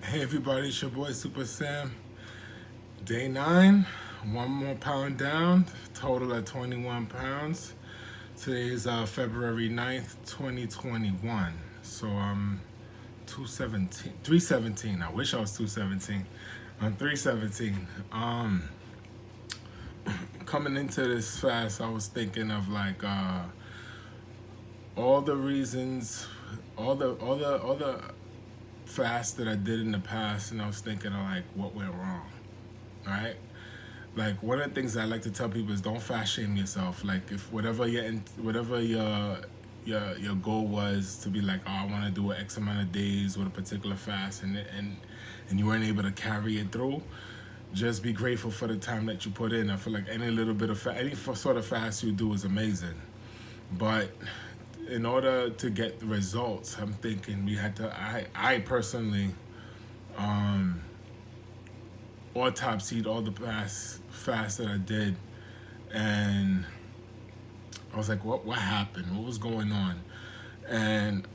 Hey everybody, it's your boy Super Sam. Day 9, 1 more pound down, total at 21 pounds. Today is February 9th, 2021. So I'm 217, 317. I wish I was 217. I'm 317. Coming into this fast, I was thinking of like all the reasons, all the fast that I did in the past, and I was thinking of like what went wrong, right? Like one of the things I like to tell people is don't fast shame yourself. Like if whatever your goal was to be like, oh, I want to do an X amount of days with a particular fast, and you weren't able to carry it through. Just be grateful for the time that you put in. I feel like any little bit of any sort of fast you do is amazing, but in order to get the results, I'm thinking we had to. I personally autopsied all the fast that I did, and I was like, what happened? What was going on? And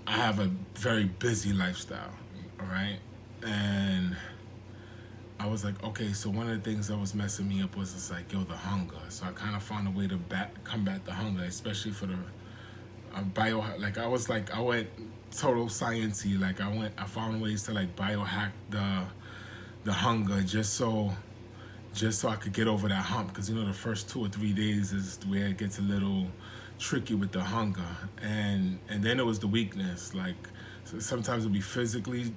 I have a very busy lifestyle, all right, and I was like, okay, so one of the things that was messing me up was just like, yo, the hunger. So I kind of found a way to combat the hunger, especially for the like I went total sciencey. Like I found ways to like biohack the hunger just so I could get over that hump, because you know the first 2 or 3 days is where it gets a little tricky with the hunger, and then it was the weakness. Like sometimes it'll be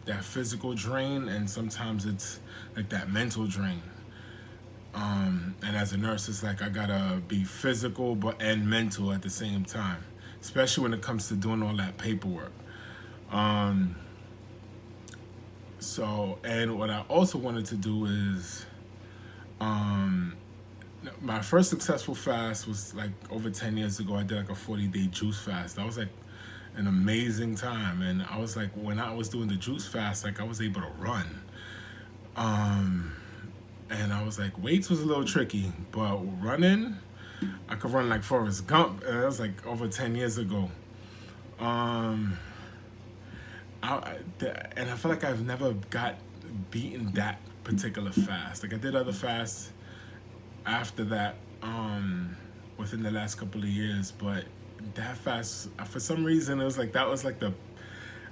that physical drain, and sometimes it's like that mental drain. And as a nurse, it's like I gotta be physical and mental at the same time, especially when it comes to doing all that paperwork. So, and what I also wanted to do is, my first successful fast was like over 10 years ago. I did like a 40-day juice fast. That was like an amazing time. And I was like, when I was doing the juice fast, like I was able to run. And I was like, weights was a little tricky, but running, I could run like Forrest Gump. And that was like over 10 years ago. And I feel like I've never got beaten that particular fast. Like I did other fasts after that, within the last couple of years, but that fast, for some reason, it was like that was like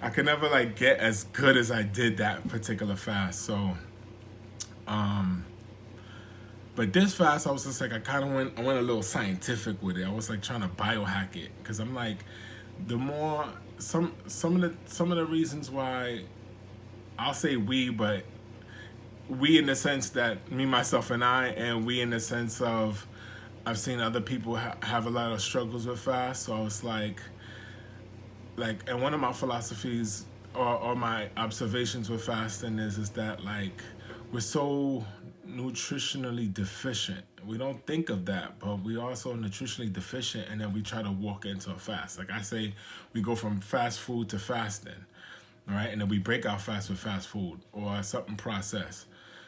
I could never like get as good as I did that particular fast. So, but this fast, I was just like I went a little scientific with it. I was like trying to biohack it, because I'm like, the more some of the reasons why I'll say we, but we in the sense that me, myself, and I, and we in the sense of I've seen other people have a lot of struggles with fast. So I was like, and one of my philosophies or my observations with fasting is that like we're so nutritionally deficient. We don't think of that, but we are so nutritionally deficient, and then we try to walk into a fast. Like I say, we go from fast food to fasting, right? And then we break our fast with fast food or something processed.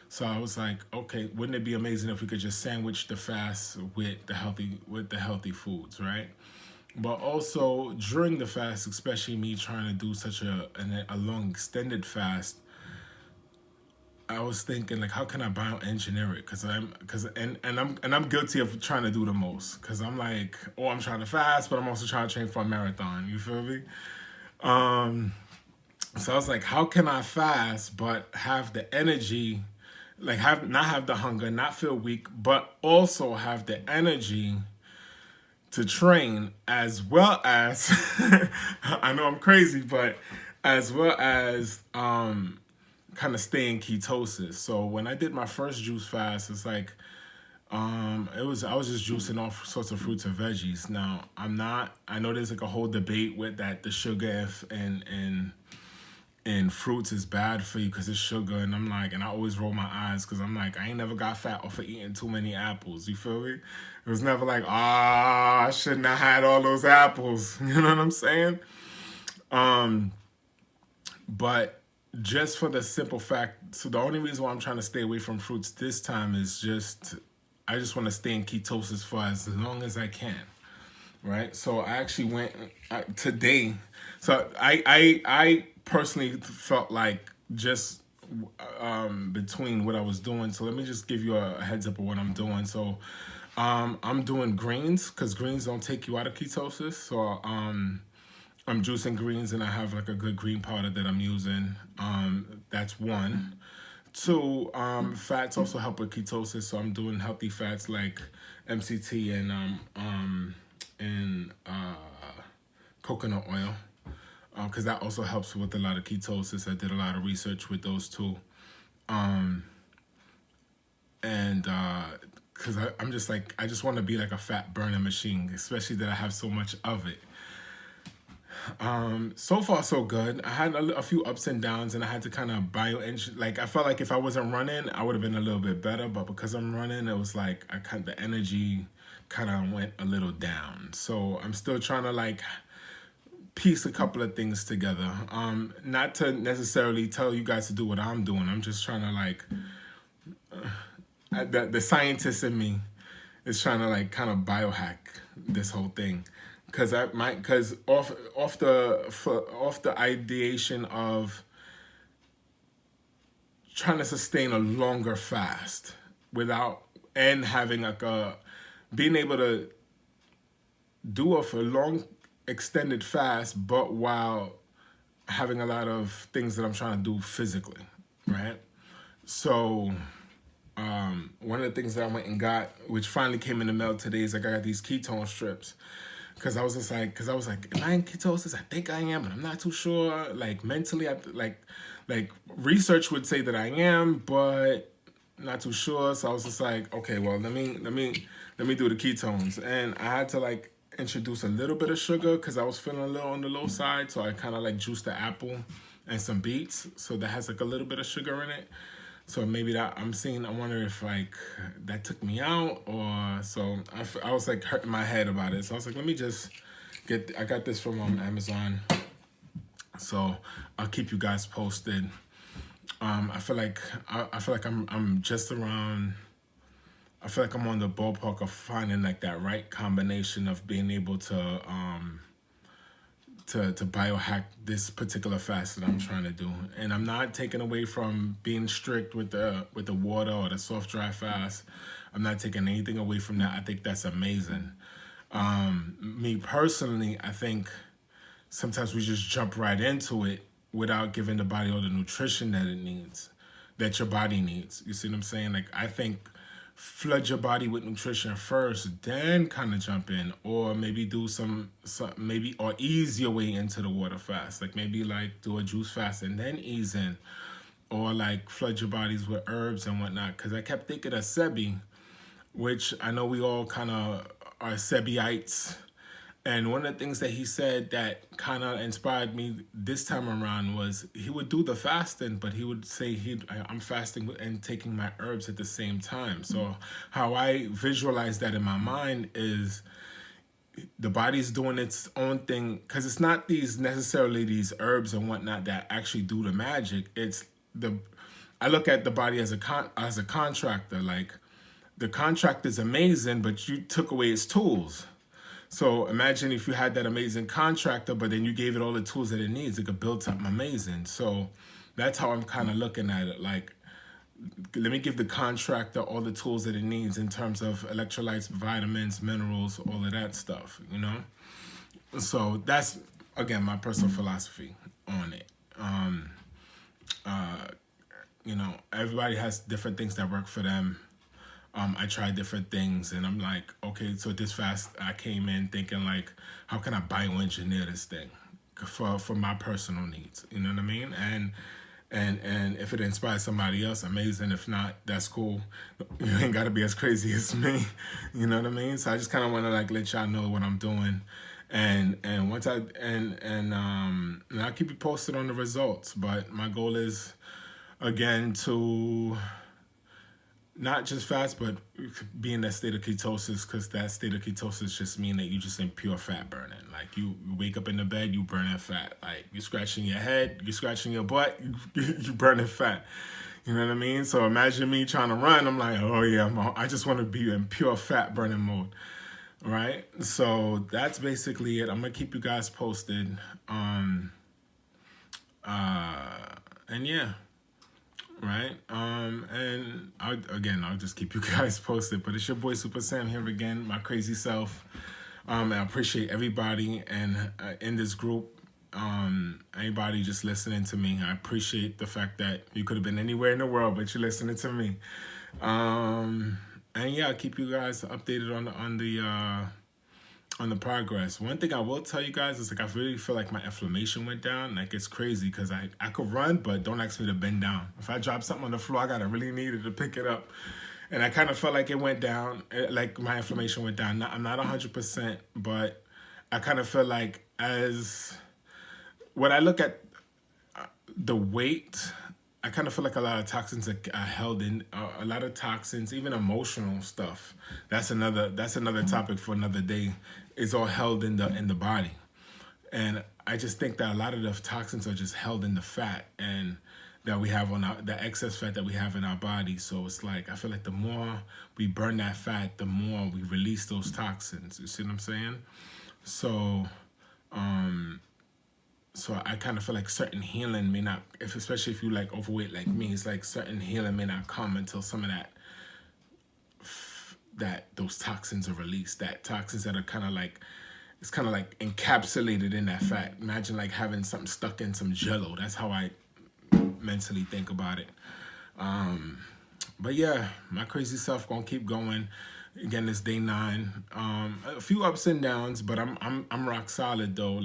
So I was like, okay, wouldn't it be amazing if we could just sandwich the fast with the healthy foods, right? But also during the fast, especially me trying to do such a long extended fast, I was thinking like, how can I bioengineer it? I'm guilty of trying to do the most, because I'm like, oh, I'm trying to fast, but I'm also trying to train for a marathon. You feel me? So I was like, how can I fast but have the energy, like not have the hunger, not feel weak, but also have the energy to train, as well as I know I'm crazy, but as well as kind of stay in ketosis. So when I did my first juice fast, it's like I was just juicing all sorts of fruits and veggies. Now I know there's like a whole debate with that the sugar and fruits is bad for you because it's sugar, and I'm like, and I always roll my eyes because I'm like, I ain't never got fat off of eating too many apples. You feel me? It was never like, I shouldn't have had all those apples. You know what I'm saying? But just for the simple fact, so the only reason why I'm trying to stay away from fruits this time is I just want to stay in ketosis for as long as I can. right? So I actually went today. So I personally felt like just between what I was doing. So let me just give you a heads up of what I'm doing. So I'm doing greens because greens don't take you out of ketosis. So I'm juicing greens and I have like a good green powder that I'm using. That's one. Two, fats also help with ketosis, so I'm doing healthy fats like MCT and coconut oil, because that also helps with a lot of ketosis. I did a lot of research with those two, and because I'm just like I just want to be like a fat burning machine, especially that I have so much of it. So far so good. I had a few ups and downs, and I had to kind of like I felt like if I wasn't running, I would have been a little bit better. But because I'm running, it was like the energy kind of went a little down. So I'm still trying to like piece a couple of things together. Not to necessarily tell you guys to do what I'm doing. I'm just trying to like the scientist in me is trying to like kind of biohack this whole thing because off the ideation of trying to sustain a longer fast without and having like a being able to do a for long extended fast but while having a lot of things that I'm trying to do physically, right? So one of the things that I went and got, which finally came in the mail today, is like I got these ketone strips. Because I was just like, am I in ketosis? I think I am, but I'm not too sure. Like mentally, like research would say that I am, but not too sure. So I was just like, okay, well, let me do the ketones, and I had to like introduce a little bit of sugar because I was feeling a little on the low side. So I kind of like juiced the apple and some beets, so that has like a little bit of sugar in it. So maybe that I wonder if like that took me out or so I was like hurting my head about it. So I was like, let me just I got this from Amazon. So I'll keep you guys posted. I feel like I'm just around. I feel like I'm on the ballpark of finding like that right combination of being able to biohack this particular fast that I'm trying to do. And I'm not taking away from being strict with the water or the soft dry fast. I'm not taking anything away from that. I think that's amazing. Me personally, I think sometimes we just jump right into it without giving the body all the nutrition that it needs, that your body needs. You see what I'm saying? Like I think flood your body with nutrition first, then kind of jump in, or maybe do some maybe or ease your way into the water fast. Like maybe like do a juice fast and then ease in, or like flood your bodies with herbs and whatnot. Because I kept thinking of Sebi, which I know we all kind of are Sebiites. And one of the things that he said that kind of inspired me this time around was he would do the fasting, but he would say I'm fasting and taking my herbs at the same time. So how I visualize that in my mind is the body's doing its own thing because it's not necessarily these herbs and whatnot that actually do the magic. It's I look at the body as a contractor. Like the contractor is amazing, but you took away its tools. So imagine if you had that amazing contractor, but then you gave it all the tools that it needs. It could build something amazing. So that's how I'm kind of looking at it. Like, let me give the contractor all the tools that it needs in terms of electrolytes, vitamins, minerals, all of that stuff, you know? So that's, again, my personal philosophy on it. You know, everybody has different things that work for them. I tried different things and I'm like, okay, so this fast I came in thinking like, how can I bioengineer this thing for my personal needs? You know what I mean? And if it inspires somebody else, amazing. If not, that's cool. You ain't gotta be as crazy as me. You know what I mean? So I just kind of want to like let y'all know what I'm doing, and once and I'll keep you posted on the results. But my goal is again to not just fast, but be in that state of ketosis, because that state of ketosis just mean that you just in pure fat burning. Like you wake up in the bed, you burning fat. Like you scratching your head, you scratching your butt, you burning fat. You know what I mean? So imagine me trying to run. I'm like, oh yeah, I just want to be in pure fat burning mode. right? So that's basically it. I'm gonna keep you guys posted. And yeah, right. And I'll just keep you guys posted. But it's your boy Super Sam here again, my crazy self. And I appreciate everybody and in this group. Anybody just listening to me. I appreciate the fact that you could have been anywhere in the world, but you're listening to me. And yeah, I'll keep you guys updated on the progress. One thing I will tell you guys is like I really feel like my inflammation went down. Like it's crazy because I could run, but don't ask me to bend down. If I drop something on the floor, I gotta really need it to pick it up. And I kind of felt like it went down, like my inflammation went down. I'm not 100%, but I kind of feel like as when I look at the weight, I kind of feel like a lot of toxins are held in. A lot of toxins, even emotional stuff. That's another topic for another day. Is all held in the body, and I just think that a lot of the toxins are just held in the fat and that we have on the excess fat that we have in our body. So it's like I feel like the more we burn that fat, the more we release those toxins. You see what I'm saying? So so I kind of feel like certain healing may not, especially if you like overweight like me, it's like certain healing may not come until some of that those toxins are released. That toxins that are kind of like, it's kind of like encapsulated in that fat. Imagine like having something stuck in some jello. That's how I mentally think about it. But yeah, my crazy self gonna keep going. Again, it's day 9. A few ups and downs, but I'm rock solid though.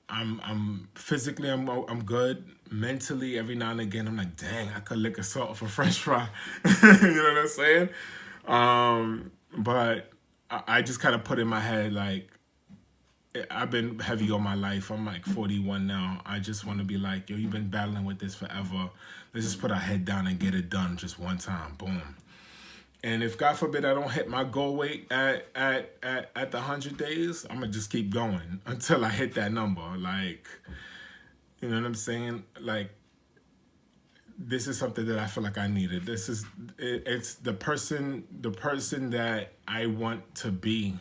I'm physically I'm good. Mentally, every now and again, I'm like, dang, I could lick a salt off a French fry. You know what I'm saying? But I just kind of put in my head like I've been heavy all my life. I'm like 41 now. I just want to be like, yo, you've been battling with this forever. Let's just put our head down and get it done just one time. Boom. And if God forbid I don't hit my goal weight at the 100 days, I'm gonna just keep going until I hit that number. Like, you know what I'm saying? Like, this is something that I feel like I needed. It's the person that I want to be.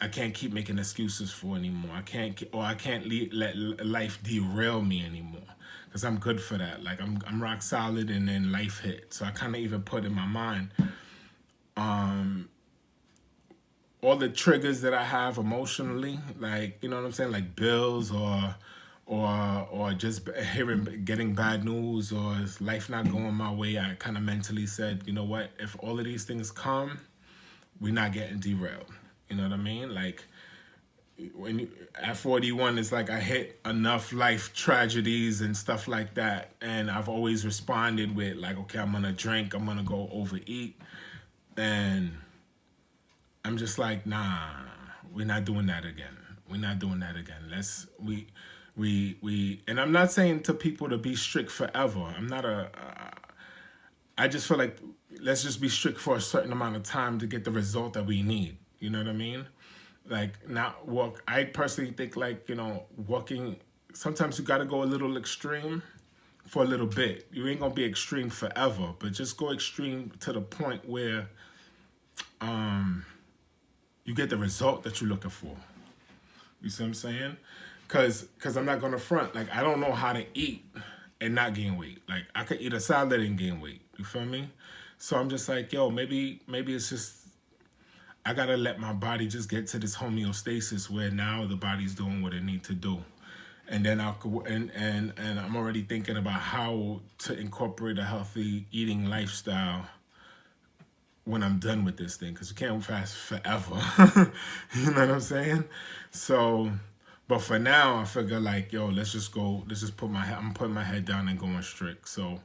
I can't keep making excuses for anymore. I can't let life derail me anymore. Cause I'm good for that. Like I'm rock solid, and then life hit. So I kind of even put in my mind, all the triggers that I have emotionally, like you know what I'm saying, like bills or just getting bad news or is life not going my way. I kind of mentally said, you know what? If all of these things come, we're not getting derailed. You know what I mean? Like at 41, it's like I hit enough life tragedies and stuff like that, and I've always responded with like, okay, I'm gonna drink, I'm gonna go overeat, and I'm just like, nah, we're not doing that again. We're not doing that again. And I'm not saying to people to be strict forever. I just feel like let's just be strict for a certain amount of time to get the result that we need. You know what I mean? Like not walk. I personally think like, walking, sometimes you got to go a little extreme for a little bit. You ain't going to be extreme forever, but just go extreme to the point where you get the result that you're looking for. You see what I'm saying? Cause I'm not gonna front. Like I don't know how to eat and not gain weight. Like I could eat a salad and gain weight. You feel me? So I'm just like, yo, maybe it's just I gotta let my body just get to this homeostasis where now the body's doing what it needs to do. And then and I'm already thinking about how to incorporate a healthy eating lifestyle when I'm done with this thing, because you can't fast forever. You know what I'm saying? So, but for now, I figure like, yo, let's just I'm putting my head down and going strict. So,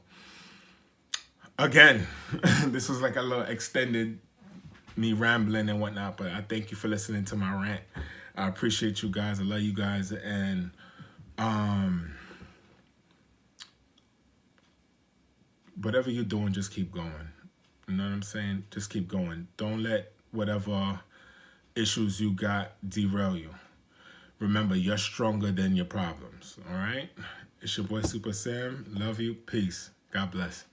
again, this was like a little extended me rambling and whatnot, but I thank you for listening to my rant. I appreciate you guys. I love you guys. And, whatever you're doing, just keep going. You know what I'm saying? Just keep going. Don't let whatever issues you got derail you. Remember, you're stronger than your problems. All right? It's your boy Super Sam. Love you. Peace. God bless.